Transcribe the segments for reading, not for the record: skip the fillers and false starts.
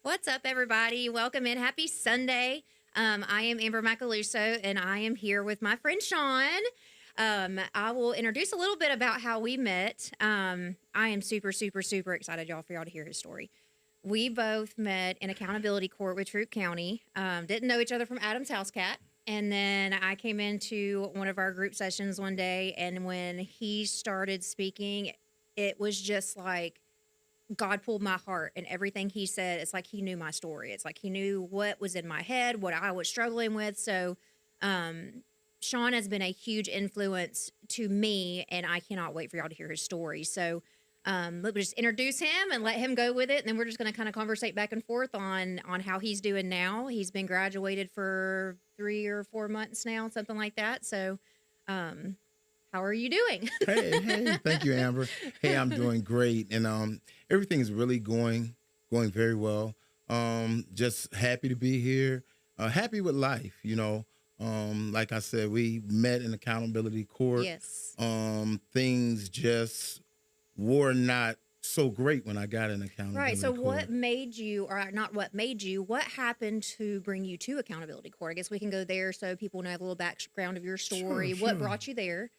What's up, everybody? Welcome in. Happy Sunday. I am Amber Macaluso, and I am here with my friend Sean. I will introduce a little bit about how we met. I am super excited, for y'all to hear his story. We both met in accountability court with Troup County. Didn't know each other from Adam's House Cat. And then I came into one of our group sessions one day, and when he started speaking, it was just like God pulled my heart, and everything he said, it's like he knew my story. It's like he knew what was in my head, what I was struggling with. So, Sean has been a huge influence to me, and I cannot wait for y'all to hear his story. So, let me just introduce him and let him go with it, and then we're just going to kind of conversate back and forth on how he's doing now. He's been graduated for 3 or 4 months now, something like that. So, how are you doing? Hey, thank you, Amber. Hey, I'm doing great, and everything is really going very well. Just happy to be here. Happy with life, Like I said, we met in accountability court. Yes. Things just were not so great when I got in accountability Right. So, court. what made you, or not what made you, what happened to bring you to accountability court? I guess we can go there so people know a little background of your story. Sure. What brought you there?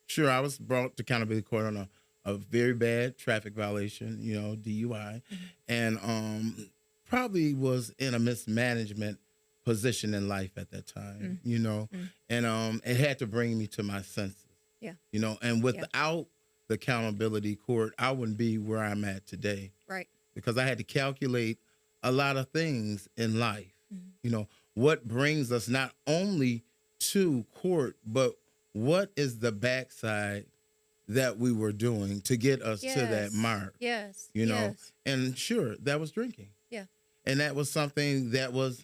Sure, I was brought to accountability court on a very bad traffic violation, DUI, and probably was in a mismanagement position in life at that time, and it had to bring me to my senses, Yeah. and without the accountability court, I wouldn't be where I'm at today, Right. because I had to calculate a lot of things in life, what brings us not only to court, but what is the backside that we were doing to get us to that mark? Yes. Yes. And sure, that was drinking. Yeah. And that was something that was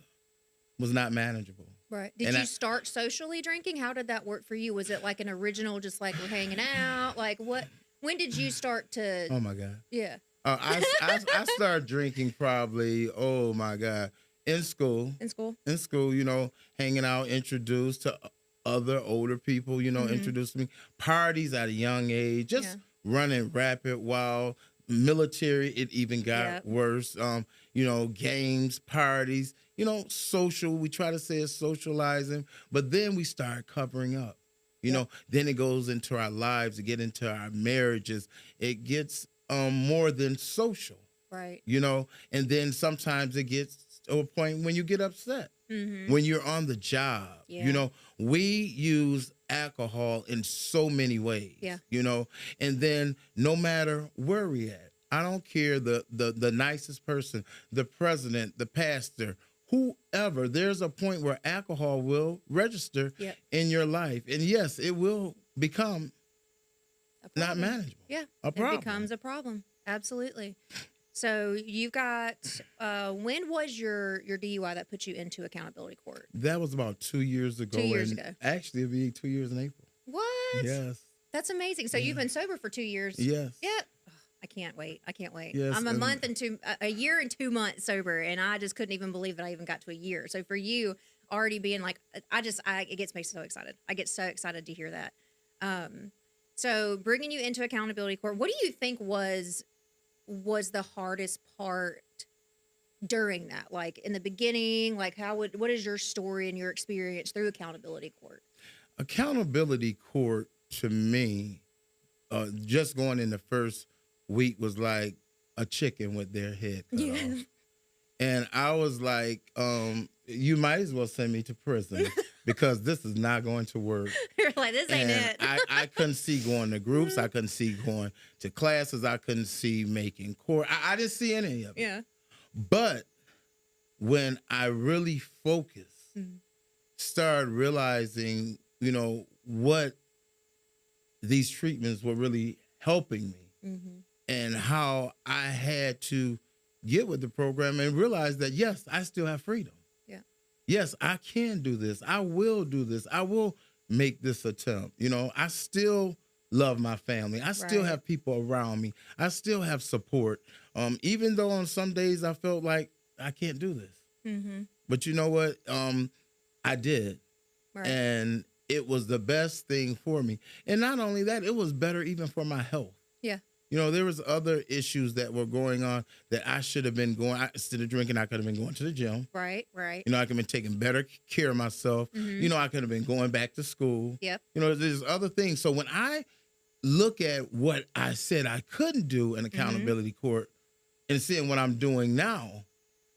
not manageable. Right. Did you start socially drinking? How did that work for you? Was it like an original, just like we're hanging out? Like when did you start to? Oh my God. Yeah. I started drinking probably, oh my God, in school. In school, Hanging out, introduced to other older people, introduced me. Parties at a young age, just running rapid, wild. Military, it even got worse. Games, parties, social. We try to say it's socializing, but then we start covering up. Then it goes into our lives, it get into our marriages. It gets more than social. right. And then sometimes it gets to a point when you get upset. When you're on the job, we use alcohol in so many ways, and then no matter where we at, I don't care the nicest person, the president, the pastor, whoever, there's a point where alcohol will register in your life. And yes, it will become not manageable. Yeah. A problem. It becomes a problem. Absolutely. So you've got, when was your DUI that put you into accountability court? That was about 2 years ago. 2 years ago. Actually, it'll be 2 years in April. What? Yes. That's amazing. So you've been sober for 2 years. Yes. Yeah. Oh, I can't wait. Yes, I'm a year and 2 months sober, and I just couldn't even believe that I even got to a year. So for you already being like, it gets me so excited. I get so excited to hear that. So bringing you into accountability court, what do you think was the hardest part during that? Like in the beginning, like what is your story and your experience through accountability court? Accountability court to me, just going in the first week was like a chicken with their head cut off. And I was like, you might as well send me to prison because this is not going to work. You're like, this ain't And it. I couldn't see going to groups. I couldn't see going to classes. I couldn't see making court. I didn't see any of it. Yeah. But when I really focused, started realizing, what these treatments were really helping me and how I had to get with the program and realize that, yes, I still have freedom. Yeah. Yes, I can do this. I will do this. I will make this attempt. I still love my family. I still have people around me. I still have support. Even though on some days I felt like I can't do this. But you know what? I did. Right. And it was the best thing for me. And not only that, it was better even for my health. Yeah. There was other issues that were going on that I should have been going. Instead of drinking, I could have been going to the gym. Right. I could have been taking better care of myself. I could have been going back to school. Yep. There's other things. So when I look at what I said I couldn't do in accountability court and seeing what I'm doing now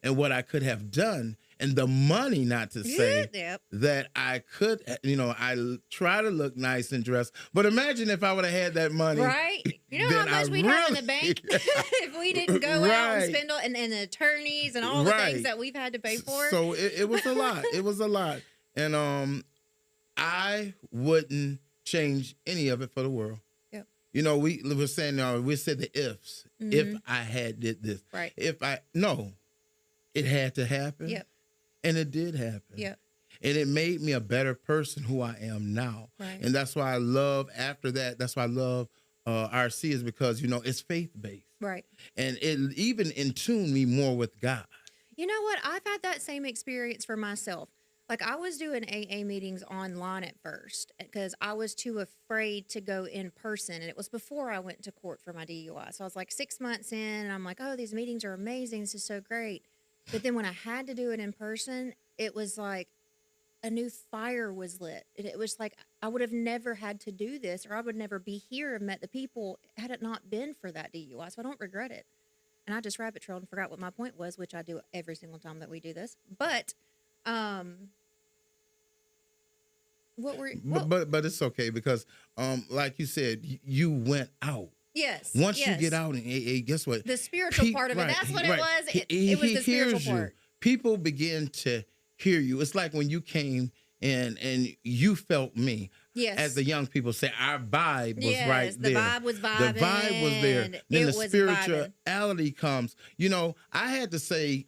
and what I could have done, and the money, not to say that I could, I try to look nice and dress, but imagine if I would have had that money. Right. You know how much we'd have in the bank if we didn't go out and spend and the attorneys and all the things that we've had to pay for. So it was a lot. It was a lot. And I wouldn't change any of it for the world. Yep. We were saying, we said the ifs. If I had did this. Right. It had to happen. Yep. And it did happen. Yep. And it made me a better person who I am now. Right. And that's why I love, after that, that's why I love RC, is because, it's faith-based. Right. And it even in tune me more with God. You know what? I've had that same experience for myself. Like, I was doing AA meetings online at first because I was too afraid to go in person. And it was before I went to court for my DUI. So I was like 6 months in, and I'm like, oh, these meetings are amazing. This is so great. But then when I had to do it in person, it was like a new fire was lit. It was like I would have never had to do this, or I would never be here and met the people had it not been for that DUI. So I don't regret it. And I just rabbit trailed and forgot what my point was, which I do every single time that we do this. But but it's okay because like you said, you went out. Yes. Once you get out in AA, guess what? The spiritual part of it. That's what it was. It was the spiritual part. People begin to hear you. It's like when you came and you felt me. Yes. As the young people say, our vibe was right there. The vibe was vibing. The vibe was there. Then the spirituality comes. I had to say,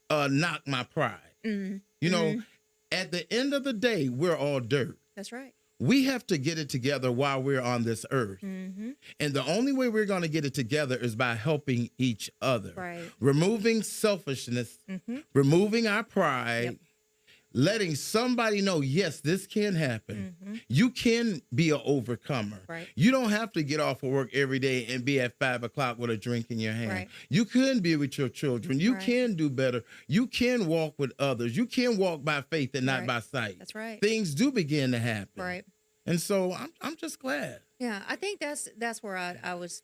knock my pride. At the end of the day, we're all dirt. That's right. We have to get it together while we're on this earth. And the only way we're going to get it together is by helping each other. Right. Removing selfishness, removing our pride, letting somebody know, yes, this can happen. You can be an overcomer. Right. You don't have to get off of work every day and be at 5 o'clock with a drink in your hand. Right. You can be with your children. You can do better. You can walk with others. You can walk by faith and not by sight. That's right. Things do begin to happen. Right. And so I'm just glad. Yeah, I think that's where I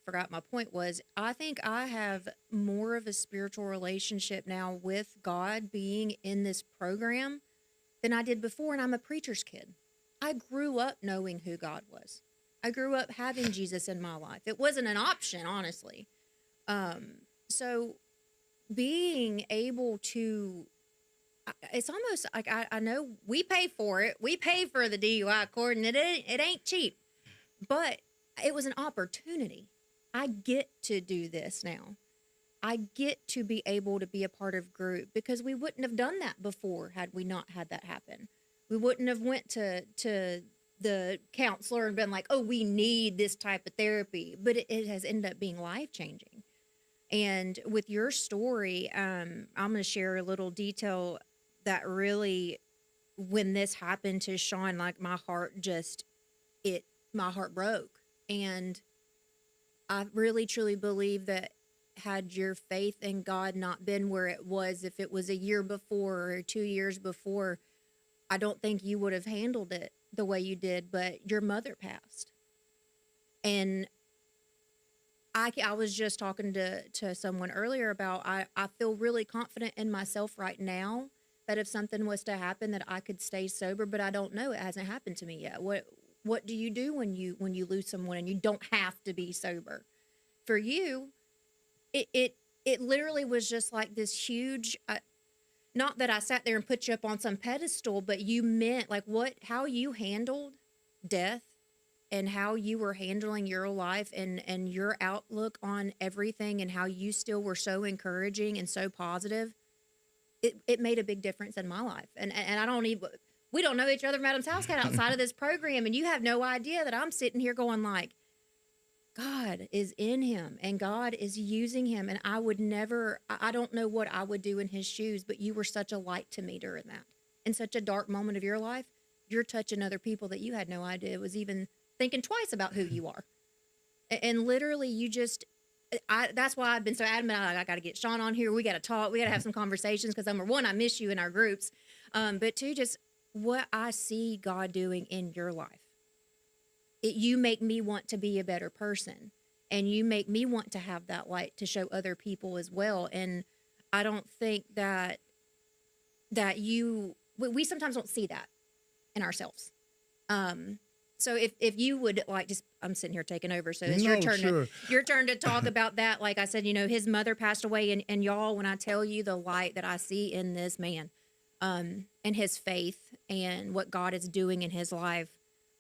forgot my point was. I think I have more of a spiritual relationship now with God being in this program than I did before, and I'm a preacher's kid. I grew up knowing who God was. I grew up having Jesus in my life. It wasn't an option, honestly. So being able to, it's almost like I know we pay for it. We pay for the DUI court, and it ain't cheap. But it was an opportunity. I get to do this now. I get to be able to be a part of group because we wouldn't have done that before had we not had that happen. We wouldn't have went to the counselor and been like, oh, we need this type of therapy. But it has ended up being life-changing. And with your story, I'm going to share a little detail that really, when this happened to Sean, like my heart broke. And I really, truly believe that had your faith in God not been where it was, if it was a year before or 2 years before, I don't think you would have handled it the way you did. But your mother passed. And I was just talking to someone earlier about, I feel really confident in myself right now that if something was to happen that I could stay sober, but I don't know. It hasn't happened to me yet. What do you do when you lose someone and you don't have to be sober? For you, it literally was just like this huge, not that I sat there and put you up on some pedestal, but you meant like how you handled death and how you were handling your life and your outlook on everything and how you still were so encouraging and so positive. It made a big difference in my life. And we don't know each other from Adam's house cat outside of this program. And you have no idea that I'm sitting here going like, God is in him and God is using him. And I don't know what I would do in his shoes, but you were such a light to me during that. In such a dark moment of your life, you're touching other people that you had no idea was even thinking twice about who you are. And literally, you just, that's why I've been so adamant. I got to get Sean on here. We got to talk. We got to have some conversations because number one, I miss you in our groups. But two, just what I see God doing in your life. You make me want to be a better person, and you make me want to have that light to show other people as well. And I don't think that we sometimes don't see that in ourselves. So if you would like, just, I'm sitting here taking over, so it's your turn. Sure. Your turn to talk about that. Like I said, his mother passed away, and y'all, when I tell you the light that I see in this man, and his faith and what God is doing in his life,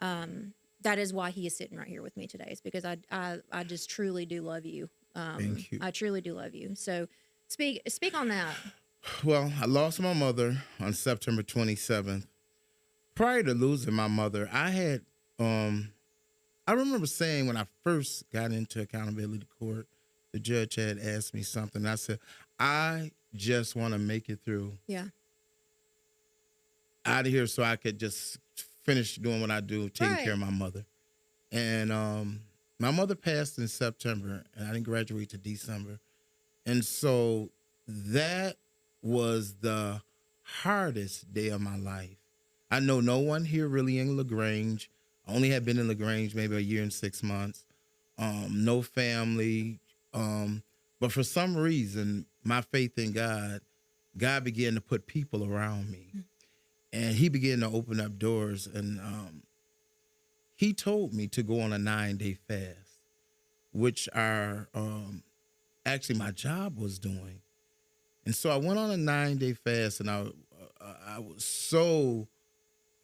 that is why he is sitting right here with me today. Is because I just truly do love you. Thank you. I truly do love you. So speak on that. Well, I lost my mother on September 27th. Prior to losing my mother, I had, I remember saying when I first got into accountability court, the judge had asked me something. I said, I just want to make it through. Yeah. Out of here so I could just finish doing what I do, taking care of my mother. And my mother passed in September, and I didn't graduate to December. And so that was the hardest day of my life. I know no one here really in LaGrange. I only had been in LaGrange maybe a year and 6 months. No family. But for some reason, my faith in God began to put people around me. And he began to open up doors. And he told me to go on a 9-day fast, which actually my job was doing. And so I went on a 9-day fast, and I was so,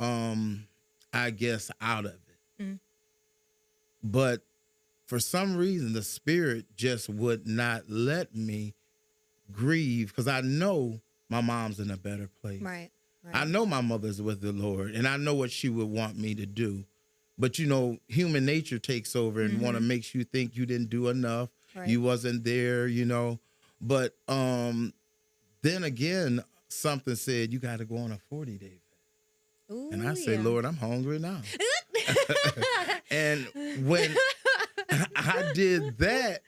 I guess, out of it. Mm. But for some reason, the Spirit just would not let me grieve, because I know my mom's in a better place. Right. I know my mother's with the Lord, and I know what she would want me to do. But, human nature takes over and want to make you think you didn't do enough. Right. You wasn't there, But then again, something said, you got to go on a 40-day fast. Ooh, and I said, Lord, I'm hungry now. And when I did that,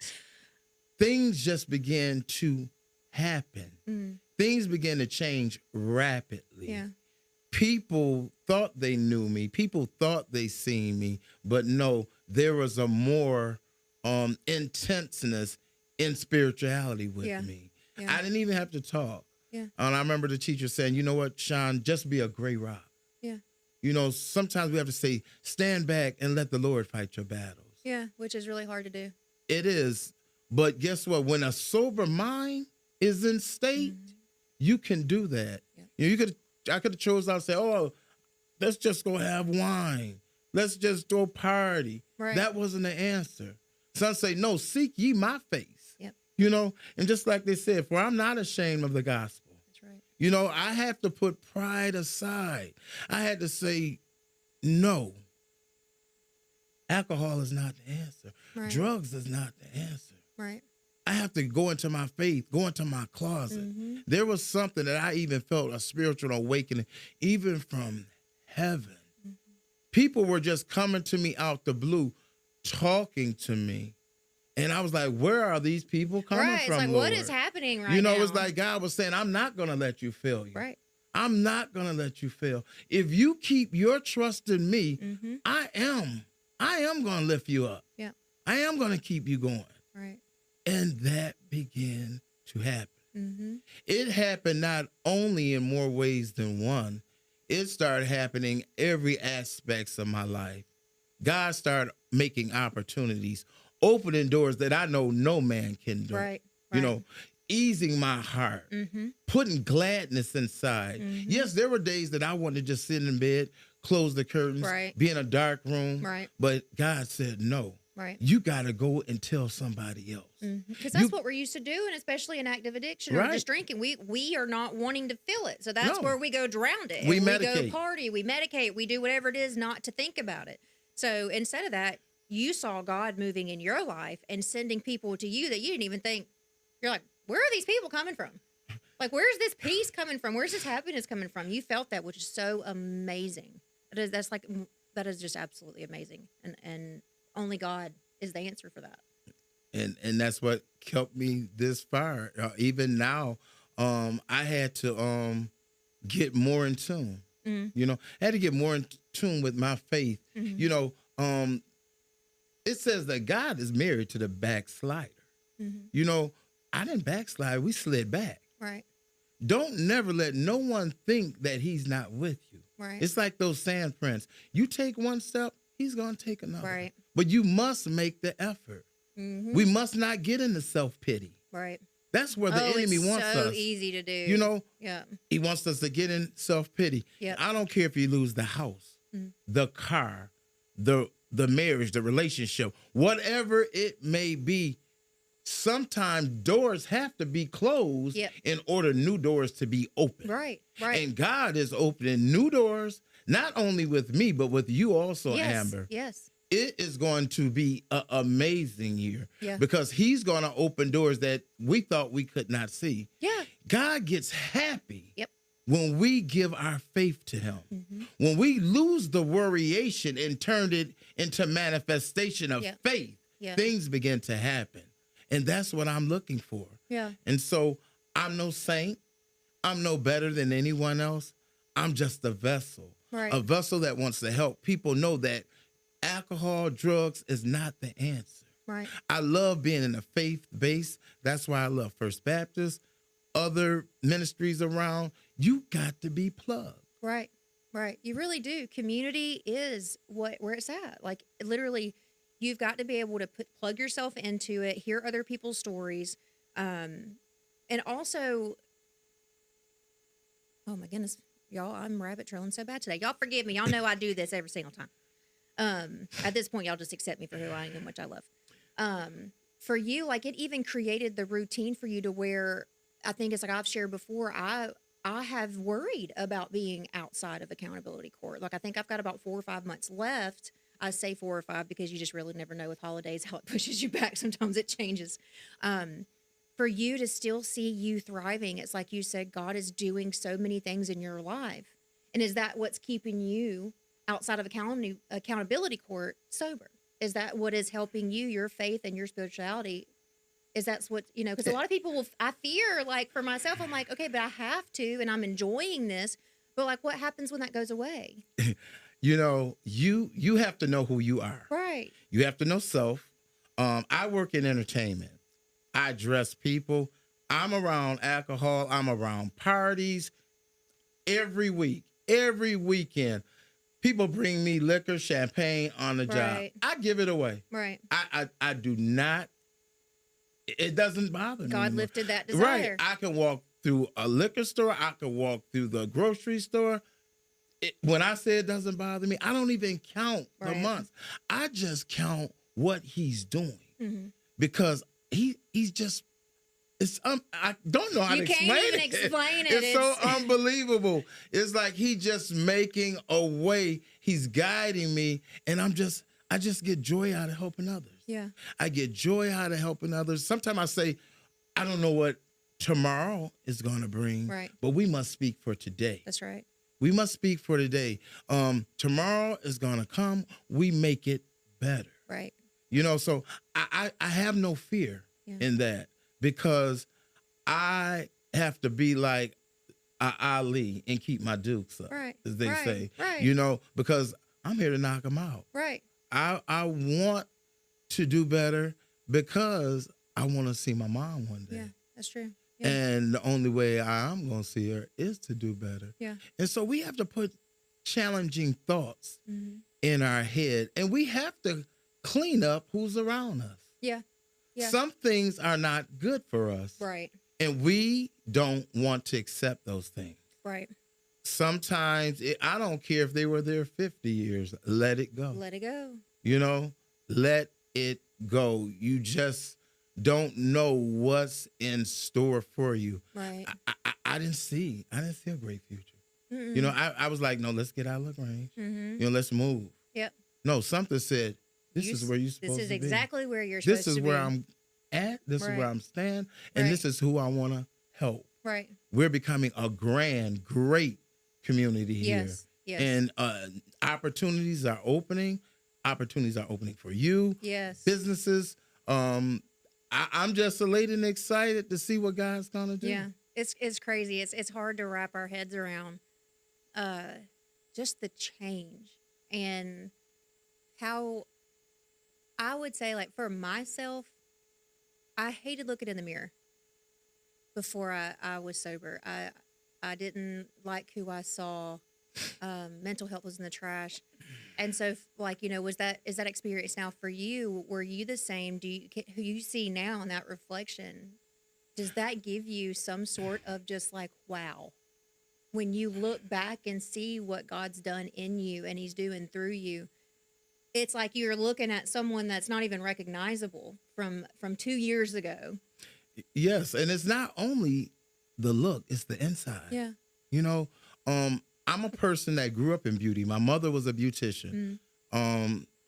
things just began to happen. Mm. Things began to change rapidly. Yeah. People thought they knew me. People thought they seen me. But no, there was a more intenseness in spirituality with me. Yeah. I didn't even have to talk. Yeah. And I remember the teacher saying, you know what, Sean, just be a gray rock. Yeah. Sometimes we have to say, stand back and let the Lord fight your battles. Yeah, which is really hard to do. It is. But guess what? When a sober mind is in state, you can do that. Yeah. I could have chose out and say, oh, let's just go have wine. Let's just go party. Right. That wasn't the answer. Some say, no, seek ye my face. Yep. And just like they said, for I'm not ashamed of the gospel. That's right. I have to put pride aside. I had to say, no, alcohol is not the answer. Right. Drugs is not the answer. Right. I have to go into my faith, go into my closet. Mm-hmm. There was something that I even felt, a spiritual awakening, even from heaven. Mm-hmm. People were just coming to me out the blue, talking to me. And I was like, where are these people coming from, it's like, Lord? what is happening right now? It's like God was saying, I'm not going to let you fail you. Right. I'm not going to let you fail. If you keep your trust in me, I am going to lift you up. Yeah. I am going to keep you going. Right. And that began to happen. Mm-hmm. It happened not only in more ways than one. It started happening every aspects of my life. God started making opportunities, opening doors that I know no man can do. Right. Easing my heart, putting gladness inside. Mm-hmm. Yes, there were days that I wanted to just sit in bed, close the curtains, be in a dark room. Right. But God said, no. Right. You got to go and tell somebody else. Because that's what we're used to doing, especially in active addiction or just drinking. We are not wanting to feel it. So that's where we go drown it. We go party. We medicate. We do whatever it is not to think about it. So instead of that, you saw God moving in your life and sending people to you that you didn't even think. You're like, where are these people coming from? Like, where's this peace coming from? Where's this happiness coming from? You felt that, which is so amazing. That is just absolutely amazing. And only God is the answer for that. And that's what helped me this far. Even now, I had to get more in tune. Mm-hmm. You know, I had to get more in tune with my faith. Mm-hmm. You know, it says that God is married to the backslider. Mm-hmm. You know, I didn't backslide. We slid back. Right. Don't never let no one think that he's not with you. Right. It's like those sand prints. You take one step, he's going to take another. Right. But you must make the effort. Mm-hmm. We must not get into self-pity. Right. That's where the enemy wants us. So easy to do. You know, yeah. He wants us to get in self-pity. Yep. I don't care if you lose the house, the car, the marriage, the relationship, whatever it may be. Sometimes doors have to be closed in order new doors to be open. Right, right. And God is opening new doors, not only with me, but with you also, Amber. Yes. It is going to be an amazing year because he's going to open doors that we thought we could not see. Yeah. God gets happy when we give our faith to him. Mm-hmm. When we lose the worryation and turn it into manifestation of faith, things begin to happen. And that's what I'm looking for. Yeah. And so I'm no saint. I'm no better than anyone else. I'm just a vessel. Right. A vessel that wants to help people know that alcohol, drugs is not the answer. Right. I love being in a faith base. That's why I love First Baptist, other ministries around. You got to be plugged. Right. Right. You really do. Community is where it's at. Like literally, you've got to be able to plug yourself into it, hear other people's stories, and also, oh my goodness, y'all, I'm rabbit trailing so bad today. Y'all forgive me. Y'all know I do this every single time. At this point, y'all just accept me for who I am, which I love. For you, like it even created the routine for you to where I think it's like I've shared before, I have worried about being outside of accountability court. Like I think I've got about 4 or 5 months left. I say 4 or 5 because you just really never know with holidays how it pushes you back. Sometimes it changes. For you to still see you thriving, it's like you said, God is doing so many things in your life. And is that what's keeping you outside of accountability court sober? Is that what is helping you, your faith and your spirituality? Is that's what, you know, because a lot of people will, I fear, like for myself, I'm like, okay, but I have to, and I'm enjoying this. But like, what happens when that goes away? You know, you have to know who you are. Right. You have to know self. I work in entertainment. I dress people. I'm around alcohol. I'm around parties every week, every weekend. People bring me liquor, champagne on the job. I give it away. Right. I do not. It doesn't bother me. God anymore. lifted that desire. Right. I can walk through a liquor store. I can walk through the grocery store. When I say it doesn't bother me, I don't even count the months. I just count what he's doing because he's just. It's I don't know how to explain it. You can't even explain it. It's so unbelievable. It's like he just making a way. He's guiding me, and I just get joy out of helping others. Yeah, I get joy out of helping others. Sometimes I say, I don't know what tomorrow is going to bring, but we must speak for today. That's right. We must speak for today. Tomorrow is going to come. We make it better. Right. You know, so I have no fear in that because I have to be like Ali and keep my dukes up, as they say. Right. You know, because I'm here to knock them out. Right. I want to do better because I want to see my mom one day. Yeah, that's true. Yeah. And the only way I'm going to see her is to do better. Yeah. And so we have to put challenging thoughts in our head, and we have to clean up who's around us. Yeah. Yeah. Some things are not good for us. Right. And we don't want to accept those things. Right. Sometimes, I don't care if they were there 50 years, let it go. Let it go. You know, let it go. You just don't know what's in store for you. Right. I didn't see a great future. You know, I was like, no, let's get out of Lagrange. You know, let's move. Yep. No, something said, this is where you're supposed to be. This is exactly where you're supposed to be. This is where I'm at. This is where I'm standing. And this is who I want to help. Right. We're becoming a great community here. Yes. And opportunities are opening. opportunities are opening for you. Yes. Businesses. I'm just elated and excited to see what God's gonna do. Yeah, it's crazy. It's hard to wrap our heads around, just the change and how I would say, like, for myself, I hated looking in the mirror before I was sober. I didn't like who I saw. Mental health was in the trash. And so, like, is that experience now for you? Were you the same? Who you see now in that reflection, does that give you some sort of just like, wow, when you look back and see what God's done in you and he's doing through you, it's like you're looking at someone that's not even recognizable from 2 years ago. Yes, and it's not only the look, it's the inside. Yeah. I'm a person that grew up in beauty. My mother was a beautician.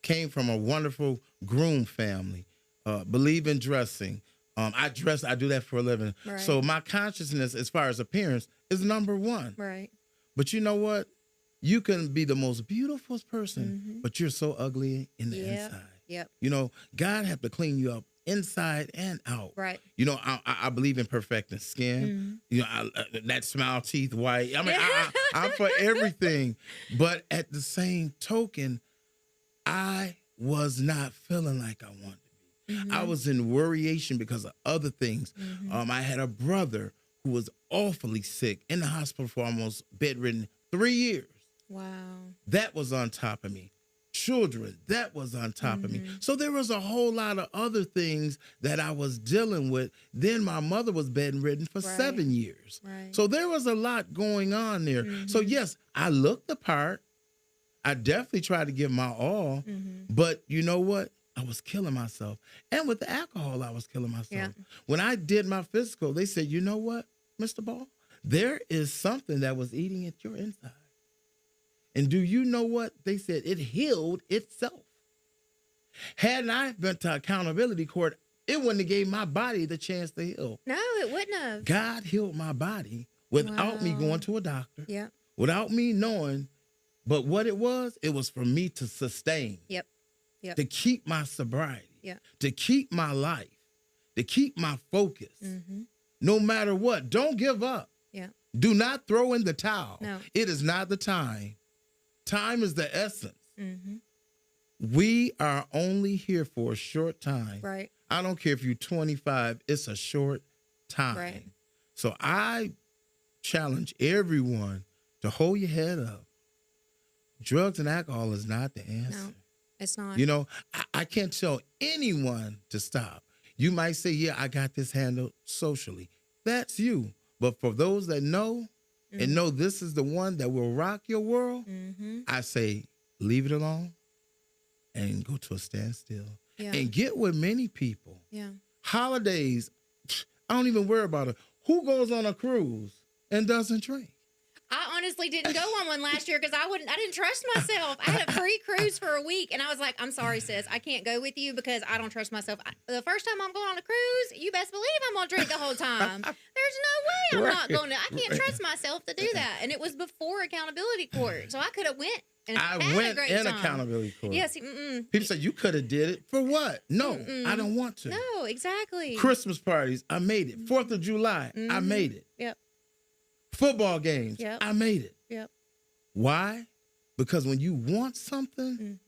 Came from a wonderful groom family. Believe in dressing. I do that for a living. Right. So my consciousness as far as appearance is number one. Right. But you know what? You can be the most beautiful person, but you're so ugly in the inside. Yep. God have to clean you up inside and out. Right. I believe in perfecting skin. That smile, teeth, white. I mean, I'm for everything. But at the same token, I was not feeling like I wanted to be. I was in worryation because of other things. I had a brother who was awfully sick in the hospital for almost bedridden 3 years. Wow. That was on top of me. Children, that was on top of me. So there was a whole lot of other things that I was dealing with. Then my mother was bedridden for 7 years. Right. So there was a lot going on there. So yes, I looked the part. I definitely tried to give my all. But you know what? I was killing myself. And with the alcohol, I was killing myself. Yeah. When I did my physical, they said, you know what, Mr. Ball? There is something that was eating at your inside. And do you know what? They said it healed itself. Hadn't I been to accountability court, it wouldn't have gave my body the chance to heal. No, it wouldn't have. God healed my body without me going to a doctor. Yeah. Without me knowing. But what it was for me to sustain. Yep. To keep my sobriety. Yeah. To keep my life. To keep my focus. No matter what. Don't give up. Yeah. Do not throw in the towel. No. It is not the time. Time is the essence. We are only here for a short time. Right. I don't care if you're 25, it's a short time. Right. So I challenge everyone to hold your head up. Drugs and alcohol is not the answer. No, it's not. I can't tell anyone to stop. You might say, yeah, I got this handled socially. That's you. But for those that know, and know this is the one that will rock your world, I say leave it alone and go to a standstill. Yeah. And get with many people. Yeah. Holidays, I don't even worry about it. Who goes on a cruise and doesn't drink? I honestly didn't go on one last year because I didn't trust myself. I had a free cruise for a week and I was like, I'm sorry, sis, I can't go with you because I don't trust myself. The first time I'm going on a cruise, you best believe I'm going to drink the whole time. There's no way I'm not going to. I can't trust myself to do that. And it was before accountability court. So I could have went and had a great time. Accountability court. Yes. People say you could have did it. For what? No, I don't want to. No, exactly. Christmas parties, I made it. 4th of July, I made it. Yep. Football games, I made it. Yep. Why? Because when you want something,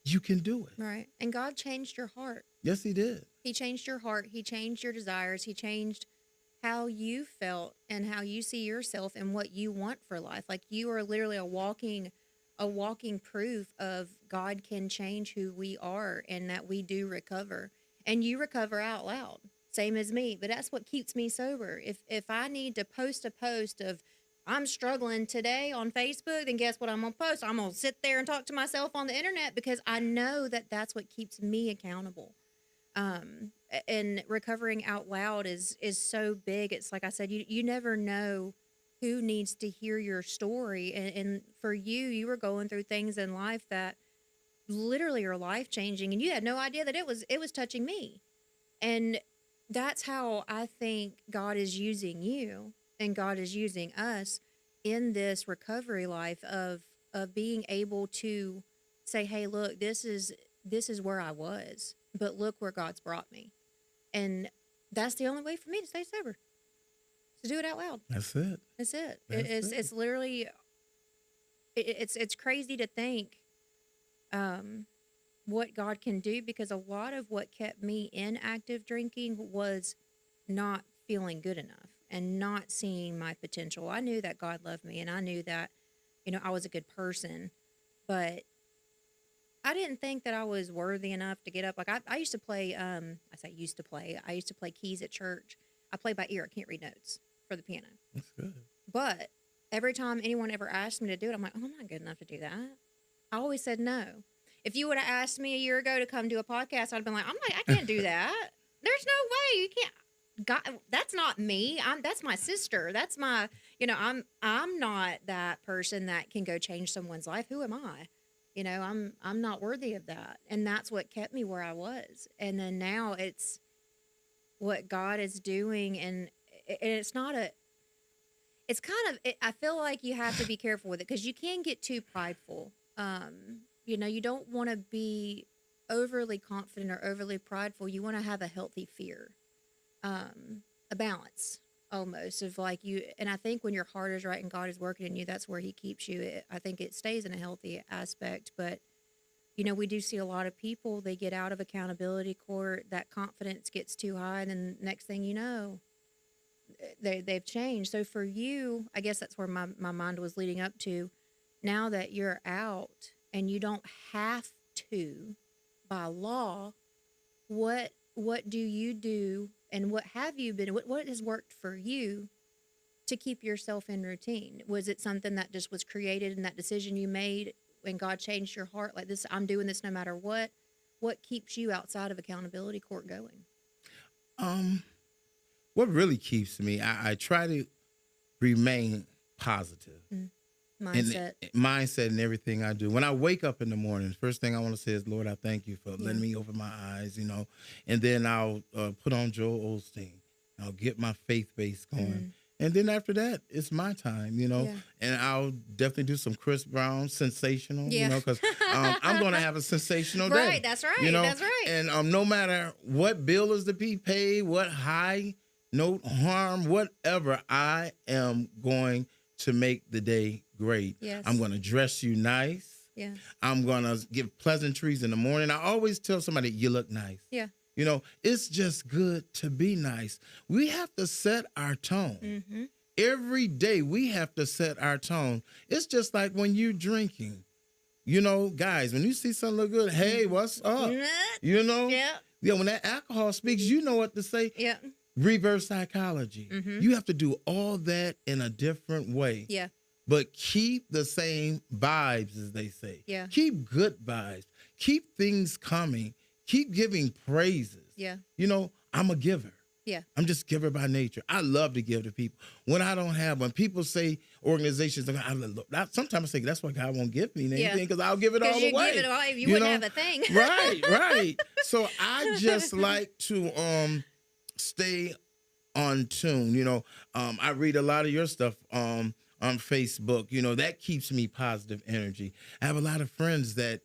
you can do it. Right. And God changed your heart. Yes, he did. He changed your heart. He changed your desires. He changed how you felt and how you see yourself and what you want for life. Like you are literally a walking proof of God can change who we are and that we do recover. And you recover out loud. Same as me, but that's what keeps me sober. If I need to post a post of I'm struggling today on Facebook, then guess what I'm going to post? I'm going to sit there and talk to myself on the internet because I know that that's what keeps me accountable. And recovering out loud is so big. It's like I said, you never know who needs to hear your story. And for you were going through things in life that literally are life-changing, and you had no idea that it was touching me. And that's how I think God is using you and God is using us in this recovery life of being able to say, hey, look, this is where I was, but look where God's brought me. And that's the only way for me to stay sober. To do it out loud. That's it. That's it. It's literally, it's crazy to think what God can do, because a lot of what kept me in active drinking was not feeling good enough and not seeing my potential. I knew that God loved me, and I knew that, I was a good person, but I didn't think that I was worthy enough to get up. Like I used to play, I used to play keys at church. I play by ear. I can't read notes for the piano. That's good. But every time anyone ever asked me to do it, I'm like, oh, I'm not good enough to do that. I always said no. If you would have asked me a year ago to come do a podcast, I'd been like, I can't do that. There's no way you can't. God, that's not me. That's my sister. That's my, I'm not that person that can go change someone's life. Who am I? I'm not worthy of that. And that's what kept me where I was. And then now it's what God is doing. And it's not it's kind of, I feel like you have to be careful with it, because you can get too prideful. You don't want to be overly confident or overly prideful. You want to have a healthy fear, a balance almost of like you. And I think when your heart is right and God is working in you, that's where he keeps you. I think it stays in a healthy aspect. But, we do see a lot of people, they get out of accountability court, that confidence gets too high. And then next thing you know, they've changed. So for you, I guess that's where my mind was leading up to. Now that you're out and you don't have to by law, what do you do, and what have you been, what has worked for you to keep yourself in routine? Was it something that just was created in that decision you made when God changed your heart, like this, I'm doing this no matter what? What keeps you outside of accountability court going? What really keeps me, I try to remain positive. Mindset and everything I do. When I wake up in the morning, first thing I want to say is, Lord, I thank you for letting me open my eyes, and then I'll put on Joel Osteen. I'll get my faith base going. And then after that, it's my time, and I'll definitely do some Chris Brown sensational, because I'm going to have a sensational day. Right, that's right, that's right. And no matter what bill is to be paid, what high, no harm, whatever, I am going to make the day great. Yes. I'm going to dress you nice. Yeah. I'm going to give pleasantries in the morning. I always tell somebody, you look nice. Yeah. It's just good to be nice. We have to set our tone. Mm-hmm. Every day we have to set our tone. It's just like when you're drinking. Guys, when you see something look good, hey, what's up? Yeah. Yeah, when that alcohol speaks, you know what to say. Yeah. Reverse psychology. Mm-hmm. You have to do all that in a different way. Yeah. But keep the same vibes, as they say. Yeah. Keep good vibes. Keep things coming. Keep giving praises. Yeah. I'm a giver. Yeah. I'm just a giver by nature. I love to give to people. When people say organizations, sometimes I say that's why God won't give me anything, because I'll give it all away. Because you give it away, you wouldn't have a thing. Right. So I just like to stay on tune. I read a lot of your stuff on Facebook. That keeps me positive energy. I have a lot of friends that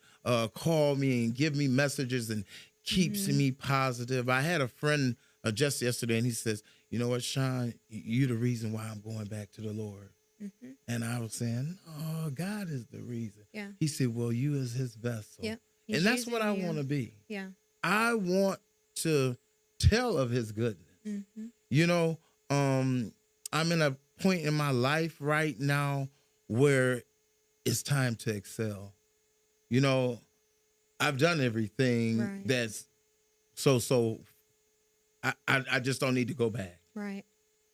call me and give me messages and keeps me positive. I had a friend just yesterday, and he says, you know what, Sean, you're the reason why I'm going back to the Lord. Mm-hmm. And I was saying, oh, God is the reason. Yeah. He said, well, you is his vessel. Yeah. And that's what I want to be. Yeah. I want to tell of his goodness. Mm-hmm. I'm in a point in my life right now where it's time to excel. I've done everything that's so. I just don't need to go back. Right.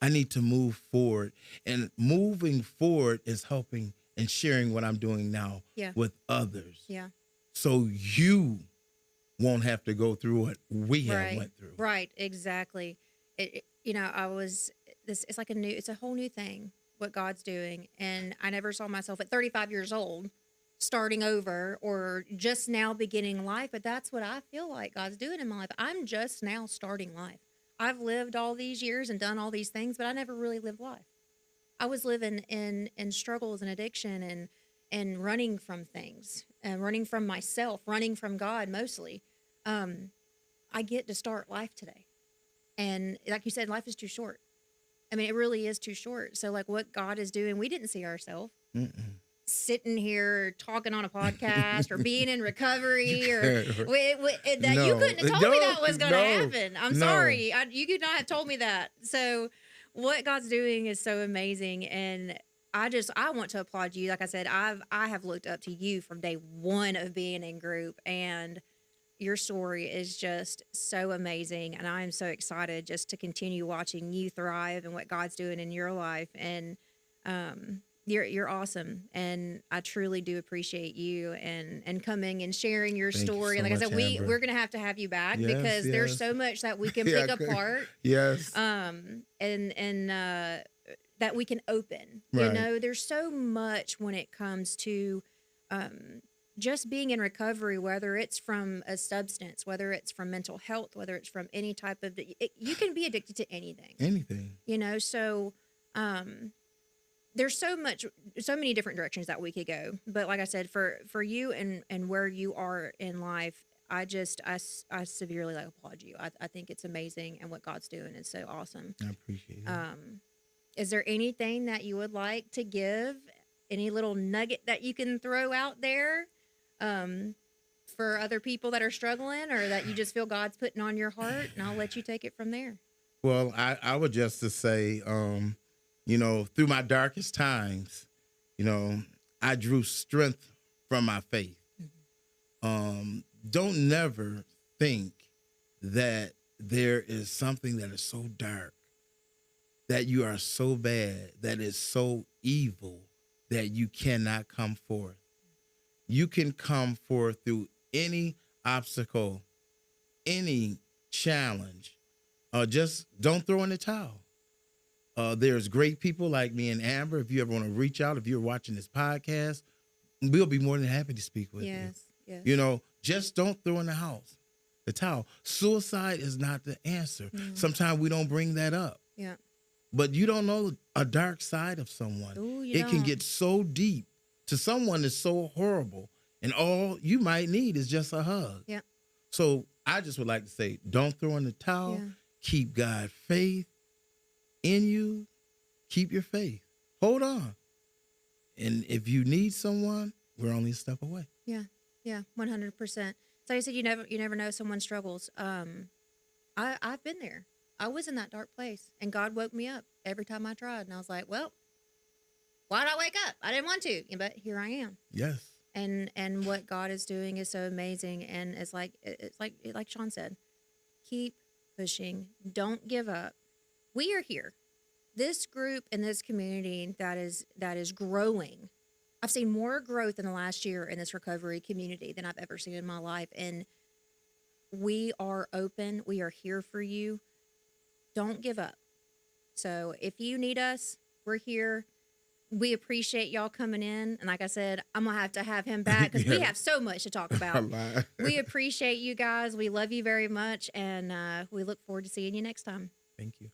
I need to move forward. And moving forward is helping and sharing what I'm doing now with others. Yeah. So you won't have to go through what we have went through. Right, exactly. It's like it's a whole new thing, what God's doing. And I never saw myself at 35 years old starting over or just now beginning life, but that's what I feel like God's doing in my life. I'm just now starting life. I've lived all these years and done all these things, but I never really lived life. I was living in struggles and addiction and running from things, and running from myself, running from God mostly, I get to start life today. And like you said, life is too short. I mean, it really is too short. So like what God is doing, we didn't see ourselves sitting here talking on a podcast or being in recovery or that you couldn't have told me that was going to happen. I'm sorry. You could not have told me that. So what God's doing is so amazing. And I want to applaud you. Like I said, I have looked up to you from day one of being in group, and your story is just so amazing. And I am so excited just to continue watching you thrive and what God's doing in your life. And, you're awesome, and I truly do appreciate you and coming and sharing your story. You so like I said, Amber. we're gonna have to have you back because there's so much that we can pick apart. Yes. And that we can open. Right. You know, there's so much when it comes to just being in recovery, whether it's from a substance, whether it's from mental health, whether it's from any type of you can be addicted to anything. Anything. You know, so there's so many different directions that we could go. But like I said, for you and where you are in life, I severely applaud you. I think it's amazing, and what God's doing is so awesome. I appreciate it. Is there anything that you would like to give? Any little nugget that you can throw out there for other people that are struggling, or that you just feel God's putting on your heart? And I'll let you take it from there. Well, I would just to say, through my darkest times, I drew strength from my faith. Don't never think that there is something that is so dark, that you are so bad, that is so evil, that you cannot come forth. You can come forth through any obstacle, any challenge. Just don't throw in the towel. There's great people like me and Amber. If you ever want to reach out, if you're watching this podcast, we'll be more than happy to speak with you. Yes. Just don't throw in the towel. Suicide is not the answer. Sometimes we don't bring that up. Yeah. But you don't know a dark side of someone. Ooh, it can get so deep to someone that's so horrible, and all you might need is just a hug. Yeah. So I just would like to say, don't throw in the towel. Yeah. Keep God's faith in you. Keep your faith. Hold on. And if you need someone, we're only a step away. Yeah. Yeah. 100%. So you said you never know someone's struggles. I've been there. I was in that dark place, and God woke me up every time I tried. And I was like, well, why did I wake up? I didn't want to, but here I am. Yes. And what God is doing is so amazing. And it's like Sean said, keep pushing. Don't give up. We are here. This group and this community that is growing. I've seen more growth in the last year in this recovery community than I've ever seen in my life. And we are open. We are here for you. Don't give up. So if you need us, we're here. We appreciate y'all coming in. And like I said, I'm going to have him back because we have so much to talk about. We appreciate you guys. We love you very much. And we look forward to seeing you next time. Thank you.